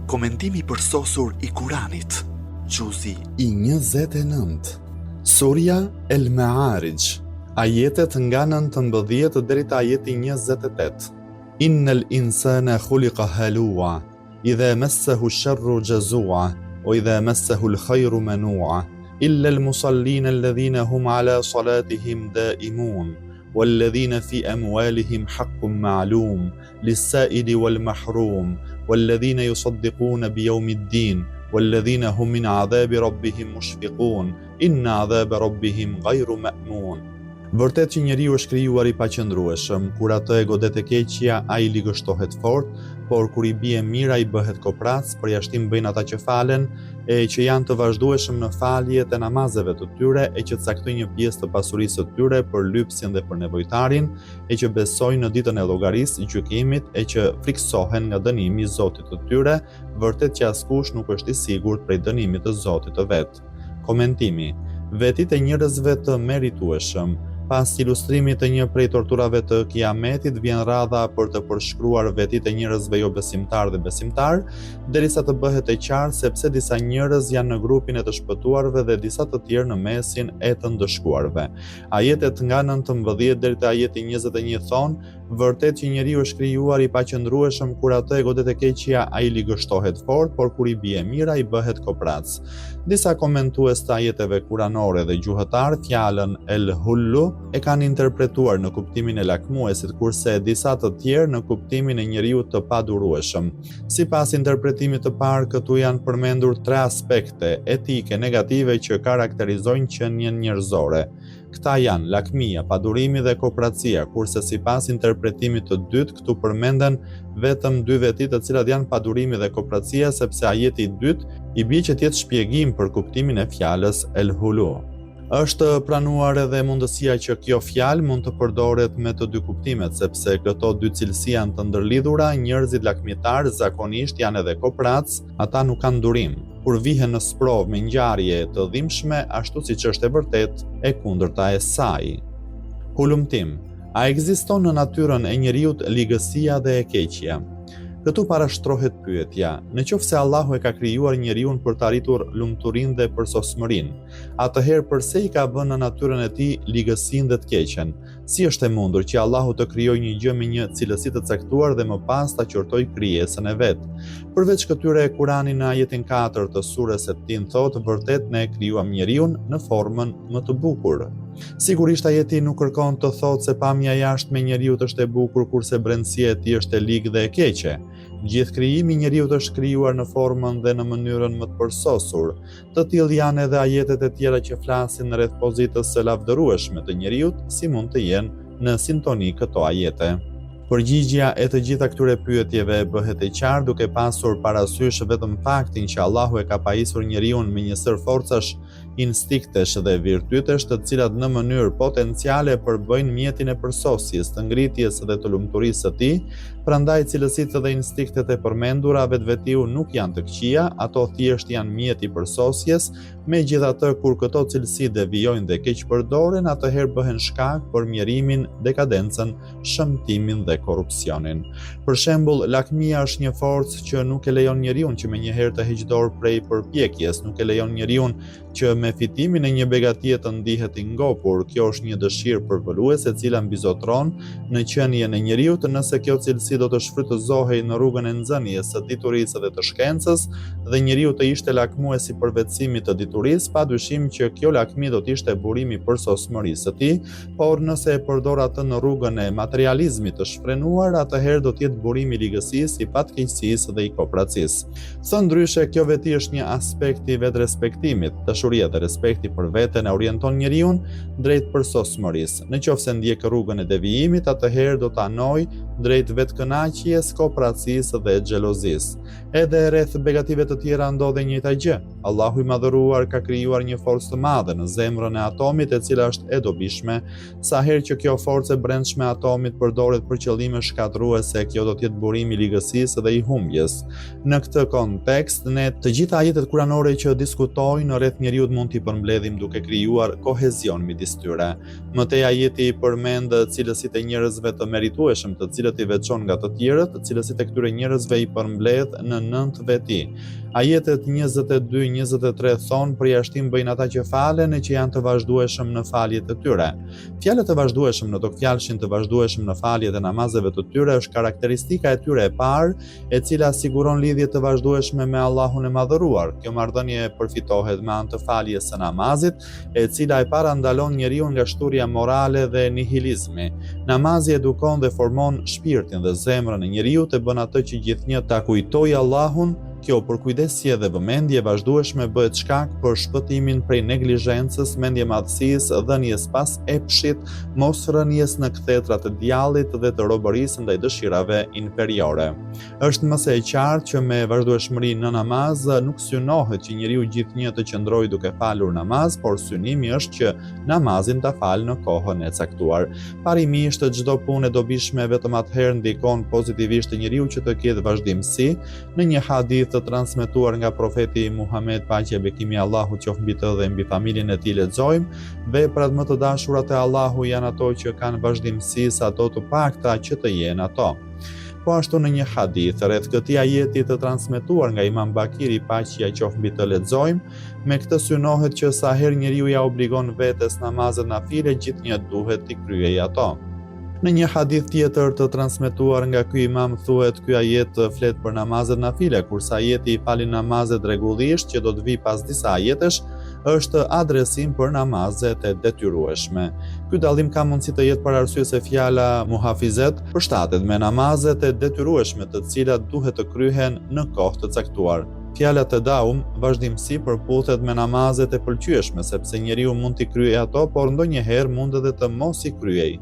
Komentimi përsosur i Kuranit, Gjuzi i 29. Surja El Ma'arij, ajetet nga 19 deri te ajeti 28. Innal insana khuliqa halua, idha massahu ash-sharru jazua, wa idha massahu al-khayru manua, illa al-musallin alladhina hum ala salatihim daimun, والذين في أموالهم حق معلوم للسائل والمحروم والذين يصدقون بيوم الدين والذين هم من عذاب ربهم مشفقون إن عذاب ربهم غير مأمون. Vërtet që njeriu është krijuar i paqëndrueshëm, kur atë e godet e keqja, ai ligështohet fort, por kur i bie mira i bëhet koprac, përjashtim bëjnë ata që falen, e që janë të vazhdueshëm në faljet e namazeve të tyre, e që caktojnë një pjesë të pasurisë së tyre për lypsin dhe për nevojtarin, e që besojnë në ditën e llogarisë, gjykimit, e që friksohen nga dënimi i Zotit të tyre, vërtet që askush nuk është i sigurt prej dënimit të Zotit të vet. Komentimi: vetit e njerëzve të meritueshëm. Pas ilustrimit të një prej torturave të Kiametit, vjen radha për të përshkruar vetit e njerëzve jo besimtar dhe besimtar, derisa të bëhet e qartë se pse disa njerëz janë në grupin e të shpëtuarve dhe disa të tjerë në mesin e të ndëshkuarve. Ajetet nga 19 deri te ajeti 21 thonë: vërtet që njeriu është krijuar i paqëndrueshëm, kur atë e godet e keqja ai ligështohet fort, por kur i bie mira i bëhet koprac. Disa komentues të ajeteve kuranore dhe gjuhëtar fjalën el-hullu e kanë interpretuar në kuptimin e lakmuesit, kurse disa të tjerë në kuptimin e njeriu të padurueshëm. Sipas interpretimit të parë, këtu janë përmendur 3 aspekte etike negative që karakterizojnë qenien njerëzore. Këta janë lakmia, padurimi dhe kopracia, kurse sipas interpretimit të dytë, këtu përmenden vetëm 2 veti të cilat janë padurimi dhe kopracia, sepse ajeti i dytë i bie që të jetë shpjegim për kuptimin e fjalës el-hulu. Është pranuar edhe mundësia që kjo fjalë mund të përdoret me të dy kuptimet, sepse këto dy cilësi janë të ndërlidhura, njerëzit lakmitar zakonisht janë edhe koprac, ata nuk kanë durim. Kur vihen në sprov me ngjarje të dhimbshme, ashtu siç është e vërtet e kundërta e saj. Hulumtim: a ekziston në natyrën e njeriut ligësia dhe e keqja? Këtu parashtrohet pyetja: nëse Allahu e ka krijuar njeriun për të arritur lumturinë dhe përsosmërinë, atëherë pse i ka vënë në natyrën e tij ligësinë dhe të keqen? Si është e mundur që Allahu të krijojë një gjë me një cilësi të caktuar dhe më pas ta qortojë krijesën e vet? Përveç këtyre, Kurani në ajetin 4 të surës Tin thotë: vërtet ne e krijuam njeriun në formën më të bukur. Sigurisht ajeti nuk kërkon të thotë se pamja jashtë me njeriut është e bukur, kurse brendësia e tij është e ligë dhe e keqe. Gjithë krijimi i njeriut është krijuar në formën dhe në mënyrën më të përsosur. Të tillë janë edhe ajetet e tjera që flasin rreth pozitës së lavdërueshme të njeriut, si mund të jenë në sintoni këto ajete. Përgjigjja e të gjitha këtyre pyetjeve bëhet e qartë duke pasur parasysh vetëm faktin që Allahu e ka pajisur njeriun me një sër forcash, instiktesh dhe virtytesh, të cilat në mënyrë potenciale përbëjnë mjetin e përsosjes, të ngritjes dhe të lumturisë së tij. Prandaj cilësitë dhe instiktet e përmendura vetvetiu nuk janë të këqija, ato thjesht janë mjet i përsosjes. Megjithatë, kur këto cilësi devijojnë dhe keq përdoren, atëherë bëhen shkak për mjerimin, dekadencën, shëmtimin dhe korrupsionin. Për shembull, lakmia është një forcë që nuk e lejon njeriun që menjëherë të heqë dorë prej përpjekjes, nuk e lejon njeriun që me fitimin e një begatie të ndihet i ngopur. Kjo është një dëshirë përvoluese e cila mbizotron në qenien e njeriut, nëse kjo cilësi do të shfrytëzohej në rrugën e nxënjes së diturisë dhe të shkencës, dhe njeriu të ishte lakmues i përvetësimit të diturisë, padyshim që kjo lakmi do të ishte burimi i përsosmërisë së tij, por nëse e përdor atë në rrugën e materializmit të shfrenuar, atëherë do të jetë burimi i ligësisë, i patkeqësisë dhe i kopracisë. Së ndryshe, kjo veti është një aspekt i vetrespektimit. Dashuria dhe respekti për veten e orienton njeriun drejt përsosmërisë. Nëse ndjek rrugën e devijimit, atëherë do të anojë drejt vetkënaqjes, kopracisë dhe xhelozisë. Edhe rreth begative të tjera ndodhe njëjta gjë. Allahu i madhëruar ka krijuar një forcë të madhe në zemrën e atomit e cila është e dobishme, sa herë që kjo forcë e brendshme e atomit përdoret për qëllime shkatërruese, kjo do të jetë burimi i ligësisë dhe i humbjes. Në këtë kontekst, ne të gjitha ajetet kuranore që diskutojnë rreth njeriut mund t'i përmbledhim duke krijuar kohezion midis tyre. Mëtej ajeti përmend cilësitë e njerëzve të meritueshëm, të cilët i veçon nga të tjerët, cilësitë e këtyre njerëzve i përmbledh në 9 veti. Ajetet 22-23 thonë përjashtim bëjnë ata që falen e që janë të vazhdueshëm në faljet e tyre. Fjalët e vazhdueshëm në tokfjalshin të vazhdueshëm në faljet e namazeve të tyre është karakteristika e tyre e parë, e cila siguron lidhje të vazhdueshme me Allahun e madhëruar. Kjo marrëdhënie përfitohet me anë të faljes së namazit, e cila e para ndalon njeriu nga shturja morale dhe nihilizmi. Namazi edukon dhe formon shpirtin dhe zemrën e njeriu të bën atë që gjithnjë ta kujtojë Allahun. Kjo përkujdesje dhe vëmendje vazhdueshme bëhet shkak për shpëtimin prej neglizhencës, mendje madhësisë, dhënies pas epshit, mos rënies në kthetrat e djallit dhe të robërisë ndaj dëshirave inferiore. Është mëse e qartë që me vazhdueshmëri në namaz nuk synohet që njeriu gjithnjë të qëndrojë duke falur namaz, por synimi është që namazin ta falë në kohën e caktuar. Parimisht çdo punë e dobishme vetëm atëherë ndikon pozitivisht te njeriu që të ketë vazhdimsi. Në një hadith të transmetuar nga profeti Muhammed, paqja e bekimi Allahut qoftë mbi të dhe mbi familjen e tij, lexojmë: veprat më të dashurat e Allahu janë ato që kanë vazhdimsi sa ato të pakta që të jenë ato. Po ashtu në një hadith rreth këtij ajeti të transmetuar nga Imam Bakiri, paqja qoftë mbi të, lexojmë: me këtë synohet që sa herë njeriu ja obligon vetes namazet nafile, gjithnjë duhet t'i kryejë ato. Në një hadith tjetër të transmetuar nga ky imam thuhet ky ajet flet për namazet nafile, kurse ajeti i falin namazet rregullisht që do të vi pas disa ajetesh është adresim për namazet e detyrueshme. Ky dallim ka mundësi të jetë për arsye se fjala muhafizet përshtatet me namazet e detyrueshme, të cilat duhet të kryhen në kohë të caktuar. Fjala tadaum, vazhdimsi, përputhet me namazet e pëlqyeshme, sepse njeriu mund t'i kryejë ato, por ndonjëherë mund edhe të mos i kryejë.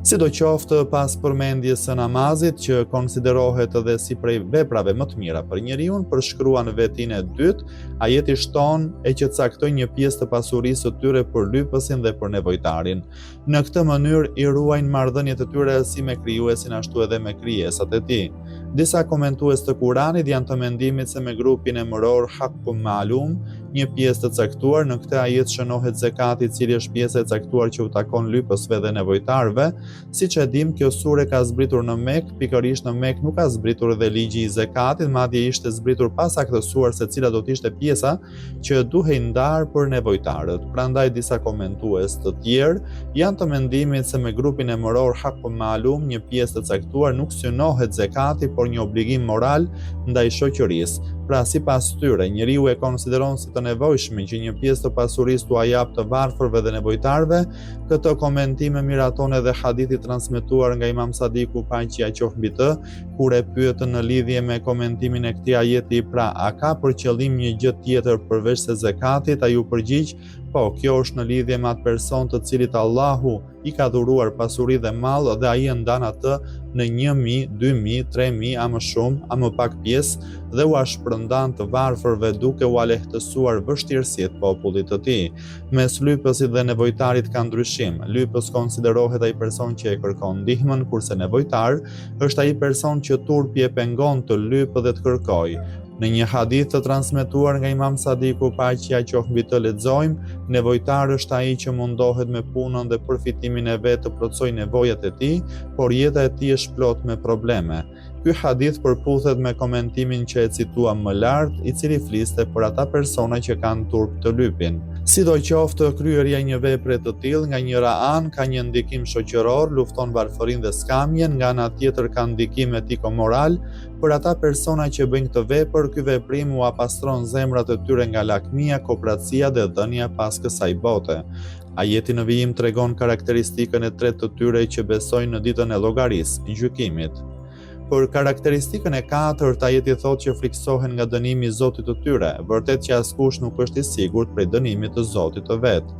Sidoqoftë pas përmendjes së namazit, që konsiderohet edhe si prej veprave më të mira për njeriu, përshkruan vetinë e dytë, ajeti shton e që caktoi një pjesë të pasurisë së tyre për lypësin dhe për nevojtarin. Në këtë mënyrë i ruajnë marrëdhëniet e tyre si me krijuesin ashtu edhe me krijesat e tij. Disa komentues të Kuranit janë të mendimit se me grupin e mëror haqqun ma'lum, një pjesë të caktuar, në këtë ajet shënohet zekati, i cili është pjesë e caktuar që u takon lypësve dhe nevojtarëve. Siç e dim, kjo sure ka zbritur në Mekë, pikërisht në Mekë nuk ka zbritur dhe ligji i zekatit, madje ishte zbritur pa saktësuar se cila do të ishte pjesa që duhej ndarë për nevojtarët. Prandaj disa komentues të tjerë janë të mendimit se me grupin e mëror haqqun ma'lum, një pjesë të caktuar, nuk synohet zekati, por një obligim moral ndaj shoqërisë. Pra, sipas tyre, njeriu e konsideron si të nevojshme që një pjesë të pasurisë t'u jap të varfërve dhe nevojtarëve. Këtë komentim e miraton edhe hadithi transmetuar nga Imam Sadiku, paqja qoftë mbi të, kur e pyetën në lidhje me komentimin e këtij ajeti, pra a ka për qëllim një gjë tjetër përveç se zekatit, ai u përgjigj: po, kjo është në lidhje me atë person të cilit Allahu i ka dhuruar pasuri dhe mall dhe ai e ndan atë në 1.000, 2.000, 3.000 a më shumë, a më pak pjesë dhe u shpërndan të varfërve duke u lehtësuar vështirësitë popullit të tij. Mes lypësit dhe nevojtarit ka ndryshim. Lypës konsiderohet ai person që e kërkon ndihmën, kurse nevojtar është ai person që turpi e pengon të lypë dhe të kërkojë. Në një hadith të transmetuar nga Imam Sadiku, paqja qoftë mbi të, lexojmë: nevojtar është ai që mundohet me punën dhe përfitimin e vet të plotësojë nevojat e tij, por jeta e tij është plot me probleme. Ky hadith përputhet me komentimin që e cituam më lart, i cili fliste për ata persona që kanë turp të lypin. Sidoqoftë, kryerja e një vepre të tillë nga njëra anë ka një ndikim shoqëror, lufton varfërinë dhe skamjen, nga ana tjetër ka ndikim etiko-moral. Për ata persona që bëjnë këtë vepër, ky veprim u apastron zemrat e tyre nga lakmia, kopratësia dhe dhënia pas kësaj bote. Ajeti në vijim tregon karakteristikën e tretë të tyre që besojnë në ditën e llogarisë, gjykimit. Për karakteristikën e katërt, ajeti thotë që friksohen nga dënimi i Zotit të tyre, vërtet që askush nuk është i sigurt prej dënimit të Zotit të vet.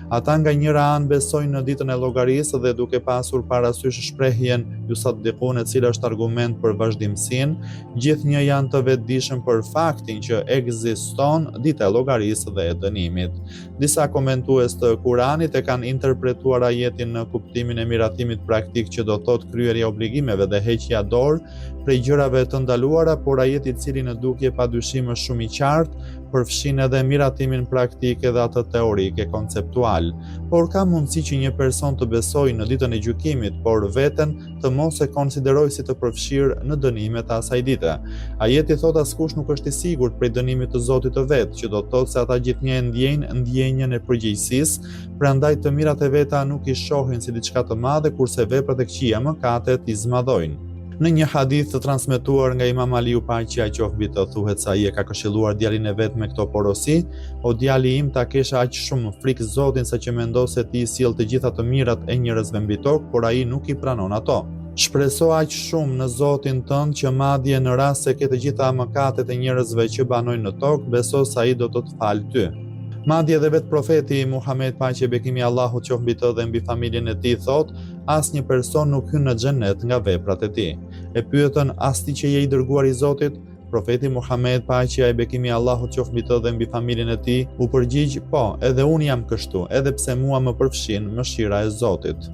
Ata nga njëra anë besojnë në ditën e llogarisë dhe duke pasur parasysh shprehjen yusaddiqun, e cila është argument për vazhdimsinë, gjithnjë janë të vetëdijshëm për faktin që ekziston dita e llogarisë dhe e dënimit. Disa komentues të Kuranit e kanë interpretuar ajetin në kuptimin e miratimit praktik, që do thotë kryerja e obligimeve dhe heqja dorë prej gjërave të ndaluara, por ajeti, i cili në dukje padyshim është shumë i qartë, përfshin edhe miratimin praktik edhe atë teorike konceptual. Por ka mundësi që një person të besojë në ditën e gjykimit, por veten të mos e konsiderojë si të përfshirë në dënimet e asaj dite. Ajeti thot askush nuk është i sigurt prej dënimit të Zotit të vet, që do të thotë se ata gjithnjë e ndjejnë ndjenjën e përgjegjësisë, prandaj të mirat e veta nuk i shohin si diçka të madhe, kurse veprat e këqija, mëkatet, i zmadhojnë. Në një hadith të transmetuar nga Imam Aliu, paqja qoftë mbi të, thuhet se ai e ka këshilluar djalin e vet me këto porosi: "O djali im, ta kesha aq shumë frikë Zotin sa që mendo se ti i sjell të gjitha të mirat e njerëzve mbi tokë, por ai nuk i pranon ato. Shpreso aq shumë në Zotin tënd që madje në rast se ke të gjitha mëkatet e njerëzve që banojnë në tokë, beso se ai do të të falë ty." Madje edhe vetë profeti Muhammed, paqja e bekimi i Allahut qoftë mbi të dhe mbi familjen e tij, thotë: "Asnjë person nuk hyn në xhenet nga veprat e tij." E pyetën: "As ti që je i dërguar i Zotit?" Profeti Muhammed, paqja e bekimi i Allahut qoftë mbi të dhe mbi familjen e tij, u përgjigj: "Po, edhe unë jam kështu, edhe pse mua më përfshin mëshira e Zotit."